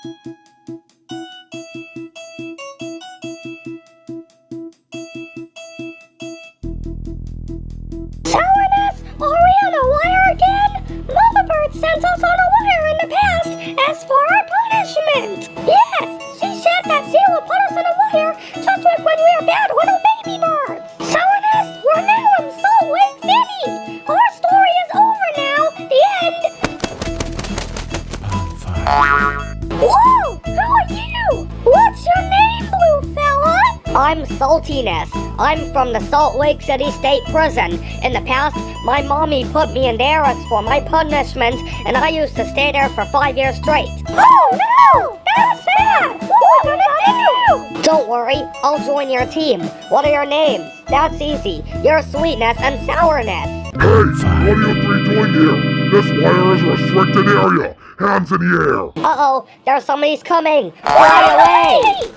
Sourness, are we on a wire again? Mother Bird sent us on a wire in the past as for our punishment. Yes, she said that she will put us on a wire just like when we were bad little baby birds. Sourness, we're now in Salt Lake City. Our story is over now. The end. Whoa, who are you? What's your name, blue fella? I'm Saltiness. I'm from the Salt Lake City State Prison. In the past, my mommy put me in there as for my punishment, and I used to stay there for 5 years straight. Oh no! That's bad! What are we gonna do? Don't worry, I'll join your team. What are your names? That's easy. You're Sweetness and Sourness. Hey, what are you three doing here? This wire is a restricted area. Hands in the air. Uh-oh, there's somebody's coming. Fly away!